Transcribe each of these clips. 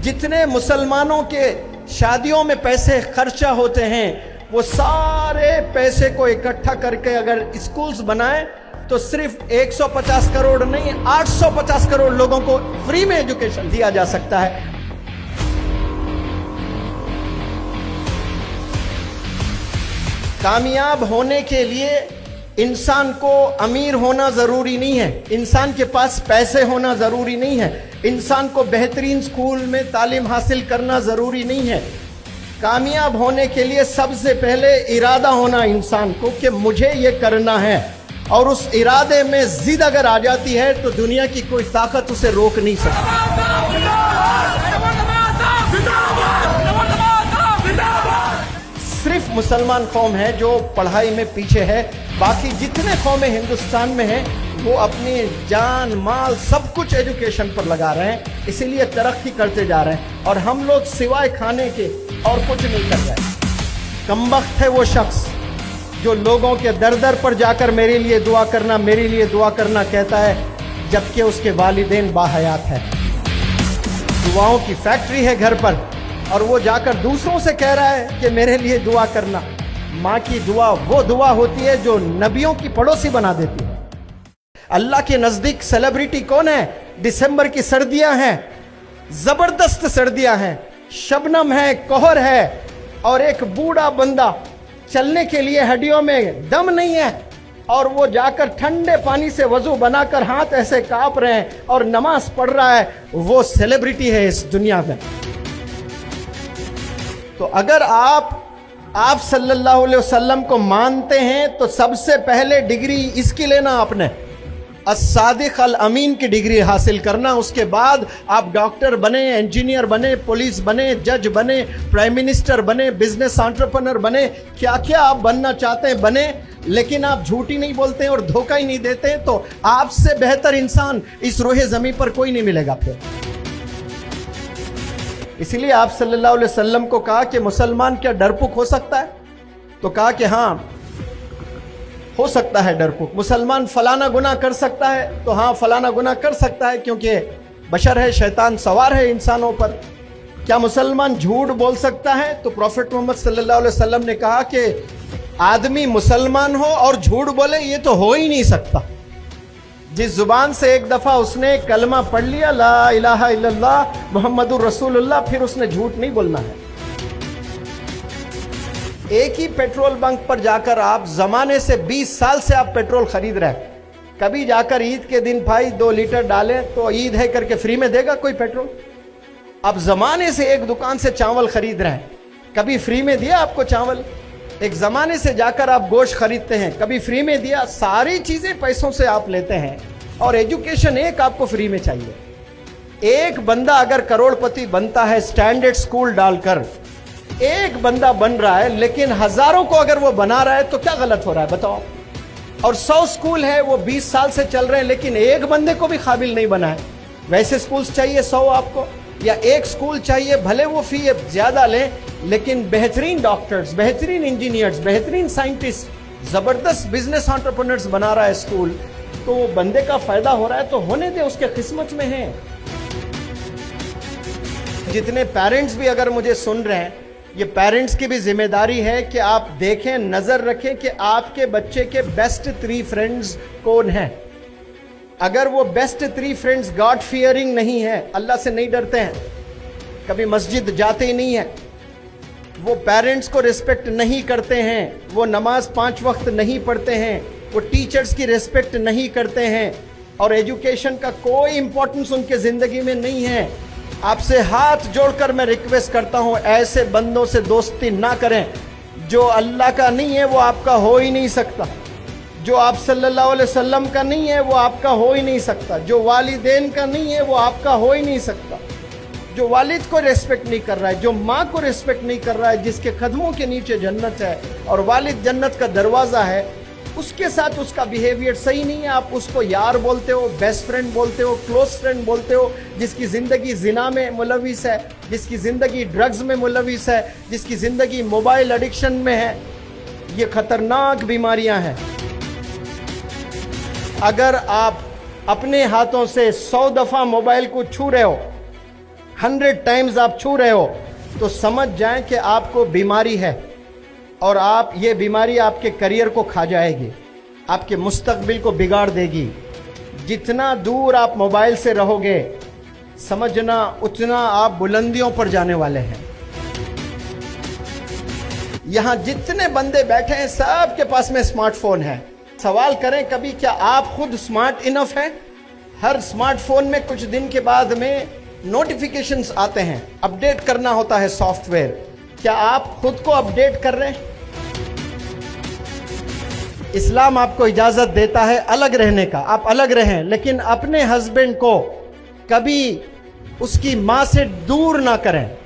जितने मुसलमानों के शादियों में पैसे खर्चा होते हैं, वो सारे पैसे को इकट्ठा करके अगर स्कूल्स बनाए तो सिर्फ 150 करोड़ नहीं 850 करोड़ लोगों को फ्री में एजुकेशन दिया जा सकता है। कामयाब होने के लिए इंसान को अमीर होना जरूरी नहीं है, इंसान के पास पैसे होना जरूरी नहीं है, इंसान को बेहतरीन स्कूल में तालीम हासिल करना जरूरी नहीं है। कामयाब होने के लिए सबसे पहले इरादा होना इंसान को कि मुझे ये करना है, और उस इरादे में जिद अगर आ जाती है तो दुनिया की कोई ताकत उसे रोक नहीं सकती। सिर्फ मुसलमान कौम है जो पढ़ाई में पीछे है, बाकी जितने कौमें हिंदुस्तान में हैं वो अपनी जान माल सब कुछ एजुकेशन पर लगा रहे हैं, इसीलिए तरक्की करते जा रहे हैं, और हम लोग सिवाय खाने के और कुछ नहीं कर रहे। कमबख्त है वो शख्स जो लोगों के दर दर पर जाकर मेरे लिए दुआ करना, मेरे लिए दुआ करना कहता है, जबकि उसके वालिदैन बाहयात है। दुआओं की फैक्ट्री है घर पर, और वो जाकर दूसरों से कह रहा है कि मेरे लिए दुआ करना। माँ की दुआ वो दुआ होती है जो नबियों की पड़ोसी बना देती है। अल्लाह के नजदीक सेलिब्रिटी कौन है? दिसंबर की सर्दियां हैं, जबरदस्त सर्दियां हैं, शबनम है, कोहर है, और एक बूढ़ा बंदा चलने के लिए हड्डियों में दम नहीं है, और वो जाकर ठंडे पानी से वजू बनाकर हाथ ऐसे कांप रहे हैं और नमाज पढ़ रहा है, वो सेलिब्रिटी है इस दुनिया में। तो अगर आप सल्लल्लाहु अलैहि वसल्लम को मानते हैं तो सबसे पहले डिग्री इसकी लेना, आपने as-सादिक अल-अमीन की डिग्री हासिल करना। उसके बाद आप डॉक्टर बने, इंजीनियर बने, पुलिस बने, जज बने, प्राइम मिनिस्टर बने, बिजनेस एंटरप्रेन्योर बने, क्या क्या आप बनना चाहते हैं बने, लेकिन आप झूठी नहीं बोलते हैं और धोखा ही नहीं देते हैं, तो आपसे बेहतर इंसान इस रोहे ज़मीन पर कोई नहीं मिलेगा फिर। इसलिए आप सल्लल्लाहु अलैहि वसल्लम को कहा कि मुसलमान क्या डरपोक हो सकता है? तो कहा कि हाँ हो सकता है डरपोक। मुसलमान फलाना गुनाह कर सकता है? तो हाँ फलाना गुनाह कर सकता है, क्योंकि बशर है, शैतान सवार है इंसानों पर। क्या मुसलमान झूठ बोल सकता है? तो प्रॉफेट मोहम्मद सल्लल्लाहु अलैहि वसल्लम ने कहा कि आदमी मुसलमान हो और झूठ बोले, ये तो हो ही नहीं सकता। जिस जुबान से एक दफा उसने कलमा पढ़ लिया, ला इलाहा इल्लल्लाह मुहम्मदुर रसूलुल्लाह, फिर उसने झूठ नहीं बोलना है। एक ही पेट्रोल बंक पर जाकर आप जमाने से 20 साल से आप पेट्रोल खरीद रहे हैं, कभी जाकर ईद के दिन भाई 2 लीटर डालें तो ईद है करके फ्री में देगा कोई पेट्रोल? आप जमाने से एक दुकान से चावल खरीद रहे हैं, कभी फ्री में दिया आपको चावल? एक जमाने से जाकर आप गोश्त खरीदते हैं, कभी फ्री में दिया? सारी चीजें पैसों से आप लेते हैं, और एजुकेशन एक आपको फ्री में चाहिए। एक बंदा अगर करोड़पति बनता है स्टैंडर्ड स्कूल डालकर, एक बंदा बन रहा है, लेकिन हजारों को अगर वो बना रहा है तो क्या गलत हो रहा है बताओ? और 100 स्कूल है वो 20 साल से चल रहे हैं, लेकिन एक बंदे को भी काबिल नहीं बना है। वैसे स्कूल्स चाहिए 100 आपको, या एक स्कूल चाहिए, भले वो फी ज्यादा लें, लेकिन बेहतरीन डॉक्टर्स, बेहतरीन इंजीनियर्स, बेहतरीन साइंटिस्ट, जबरदस्त बिजनेस एंटरप्रेन्योर्स बना रहा है स्कूल, तो वो बंदे का फायदा हो रहा है तो होने दे, उसके किस्मत में है। जितने पेरेंट्स भी अगर मुझे सुन रहे हैं, ये पेरेंट्स की भी जिम्मेदारी है कि आप देखें, नजर रखें कि आपके बच्चे के बेस्ट 3 फ्रेंड्स कौन हैं। अगर वो बेस्ट 3 फ्रेंड्स गॉड फियरिंग नहीं है, अल्लाह से नहीं डरते हैं, कभी मस्जिद जाते ही नहीं है, वो पेरेंट्स को रिस्पेक्ट नहीं करते हैं, वो नमाज 5 वक्त नहीं पढ़ते हैं, वो टीचर्स की रिस्पेक्ट नहीं करते हैं, और एजुकेशन का कोई इंपॉर्टेंस उनके जिंदगी में नहीं है, आपसे हाथ जोड़कर मैं रिक्वेस्ट करता हूं, ऐसे बंदों से दोस्ती ना करें। जो अल्लाह का नहीं है वो आपका हो ही नहीं सकता, जो आप सल्लल्लाहु अलैहि वसल्लम का नहीं है वो आपका हो ही नहीं सकता, जो वालिदैन का नहीं है वो आपका हो ही नहीं सकता, जो वालिद को रिस्पेक्ट नहीं कर रहा है, जो माँ को रिस्पेक्ट नहीं कर रहा है, जिसके कदमों के नीचे जन्नत है और वालिद जन्नत का दरवाज़ा है, उसके साथ उसका बिहेवियर सही नहीं है। आप उसको यार बोलते हो, बेस्ट फ्रेंड बोलते हो, क्लोज फ्रेंड बोलते हो, जिसकी ज़िंदगी जिना में मुलविस है, जिसकी ज़िंदगी ड्रग्स में मुलविस है, जिसकी ज़िंदगी मोबाइल एडिक्शन में है। ये खतरनाक बीमारियां हैं। अगर आप अपने हाथों से 100 दफ़ा मोबाइल को छू रहे हो, 100 टाइम्स आप छू रहे हो तो समझ जाएं कि आपको बीमारी है और आप ये बीमारी आपके करियर को खा जाएगी, आपके मुस्तकबिल को बिगाड़ देगी। जितना दूर आप मोबाइल से रहोगे समझना उतना आप बुलंदियों पर जाने वाले हैं। यहां जितने बंदे बैठे हैं सबके पास में स्मार्टफोन है। सवाल करें कभी क्या आप खुद स्मार्ट इनफ हैं? हर स्मार्टफोन में कुछ दिन के बाद में नोटिफिकेशंस आते हैं, अपडेट करना होता है सॉफ्टवेयर। क्या आप खुद को अपडेट कर रहे हैं? इस्लाम आपको इजाजत देता है अलग रहने का, आप अलग रहें, लेकिन अपने हस्बैंड को कभी उसकी मां से दूर ना करें,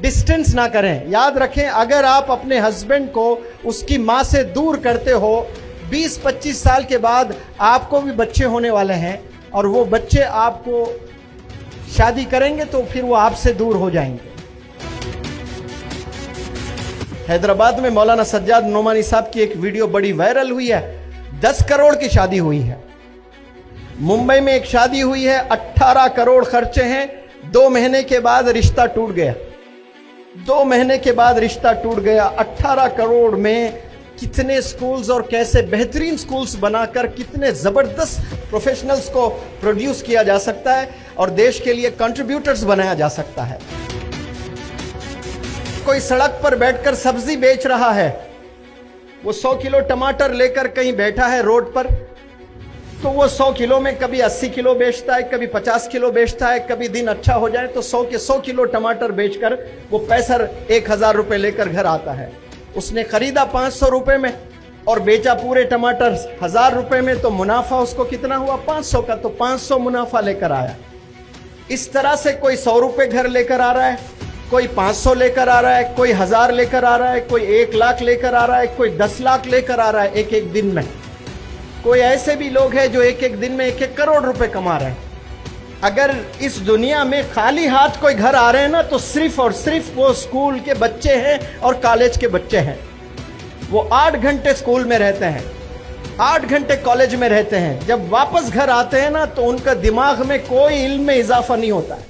डिस्टेंस ना करें। याद रखें, अगर आप अपने हस्बैंड को उसकी मां से दूर करते हो, 20-25 साल के बाद आपको भी बच्चे होने वाले हैं और वो बच्चे आपको शादी करेंगे तो फिर वो आपसे दूर हो जाएंगे। हैदराबाद में मौलाना सज्जाद नोमानी साहब की एक वीडियो बड़ी वायरल हुई है, 10 करोड़ की शादी हुई है। मुंबई में एक शादी हुई है, 18 करोड़ खर्चे हैं, 2 महीने के बाद रिश्ता टूट गया। 2 महीने के बाद रिश्ता टूट गया। 18 करोड़ में कितने स्कूल्स और कैसे बेहतरीन स्कूल्स बनाकर कितने जबरदस्त प्रोफेशनल्स को प्रोड्यूस किया जा सकता है और देश के लिए कंट्रीब्यूटर्स बनाया जा सकता है। कोई सड़क पर बैठकर सब्जी बेच रहा है, वो 100 किलो टमाटर लेकर कहीं बैठा है रोड पर, तो वो 100 किलो में कभी 80 किलो बेचता है, कभी 50 किलो बेचता है। कभी दिन अच्छा हो जाए तो 100 के 100 किलो टमाटर बेचकर वो पैसा 1000 रुपए लेकर घर आता है। उसने खरीदा 500 रुपए में और बेचा पूरे टमाटर 1000 रुपए में, तो मुनाफा उसको कितना हुआ? 500 का, तो 500 मुनाफा लेकर आया। इस तरह से कोई 100 रुपए घर लेकर आ रहा है, कोई 500 लेकर आ रहा है, कोई 1000 लेकर आ रहा है, कोई 1 लाख लेकर आ रहा है, कोई 10 लाख लेकर आ रहा है एक एक दिन में। कोई ऐसे भी लोग हैं जो एक एक दिन में 1-1 करोड़ रुपए कमा रहे हैं। अगर इस दुनिया में खाली हाथ कोई घर आ रहे हैं ना, तो सिर्फ और सिर्फ वो स्कूल के बच्चे हैं और कॉलेज के बच्चे हैं। वो 8 घंटे स्कूल में रहते हैं, 8 घंटे कॉलेज में रहते हैं। जब वापस घर आते हैं ना तो उनका दिमाग में कोई इल्म में इजाफा नहीं होता है।